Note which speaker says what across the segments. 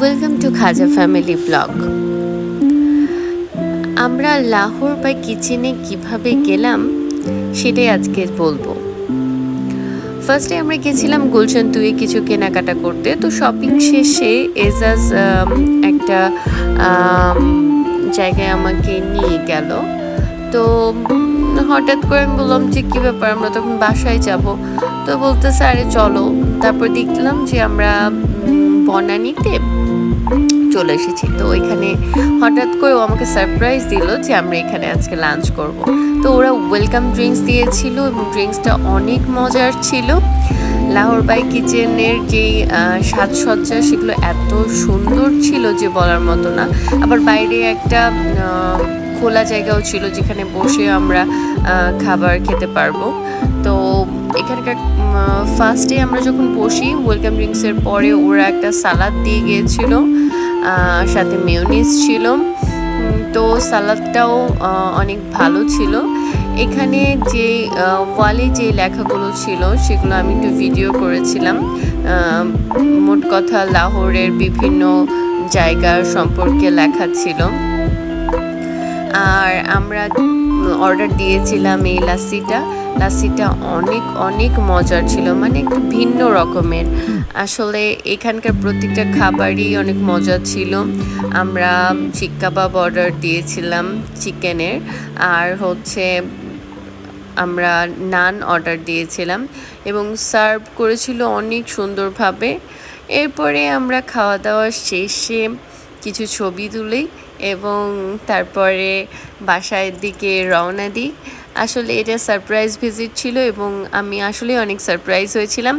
Speaker 1: Welcome to Khaja family blog. আমরা লাহোর বা কিচেনে কিভাবে গেলাম সেটাই আজকে বলবো। ফার্স্টে আমরা গেছিলাম গুলশান 2-এ কিছু কেনাকাটা করতে। তো শপিং শেষে এজাজ একটা জায়গায় আমাকে নিয়ে গেল। তো হঠাৎ করে আমি বললাম যে কী ব্যাপার, আমরা তখন বাসায় যাব। তো বলতেছে আরে চলো। তারপর দেখলাম যে আমরা বনানীতে চলে এসেছি। তো ওইখানে হঠাৎ করে ও আমাকে সারপ্রাইজ দিল যে আমরা এখানে আজকে লাঞ্চ করব। তো ওরা ওয়েলকাম ড্রিঙ্কস দিয়েছিল এবং ড্রিঙ্কসটা অনেক মজার ছিল। লাহোর বাই কিচেনের যেই সাজসজ্জা সেগুলো এত সুন্দর ছিল যে বলার মতো না। আবার বাইরে একটা খোলা জায়গাও ছিল যেখানে বসে আমরা খাবার খেতে পারবো। তো এখানকার ফার্স্টে আমরা যখন বসি ওয়েলকাম ড্রিঙ্কসের পরে ওরা একটা সালাদ দিয়ে গিয়েছিল, সাথে মেয়োনিজ ছিল। তো সালাদটাও অনেক ভালো ছিল। এখানে যে ওয়ালে যে লেখাগুলো ছিল সেগুলো আমি একটু ভিডিও করেছিলাম। মোট কথা লাহোরের বিভিন্ন জায়গার সম্পর্কে লেখা ছিল। আর আমরা অর্ডার দিয়েছিলাম এই লাসিটা অনেক অনেক মজার ছিল, মানে একটু ভিন্ন রকমের। আসলে এখানকার প্রত্যেকটা খাবারই অনেক মজা ছিল। আমরা শিক কাবাব অর্ডার দিয়েছিলাম চিকেনের, আর আমরা নান অর্ডার দিয়েছিলাম এবং সার্ভ করেছিল অনেক সুন্দরভাবে। এরপরে আমরা খাওয়া দাওয়া শেষে কিছু ছবি তুলি এবং তারপরে বাসার দিকে রওনা দিই। আসলে এটা সারপ্রাইজ ভিজিট ছিল এবং আমি আসলে অনেক সারপ্রাইজ হয়েছিলাম।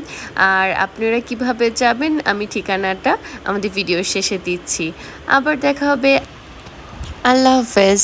Speaker 1: আর আপনারা কিভাবে যাবেন আমি ঠিকানাটা আমাদের ভিডিওর শেষে দিচ্ছি। আবার দেখা হবে। আল্লাহ হাফেজ।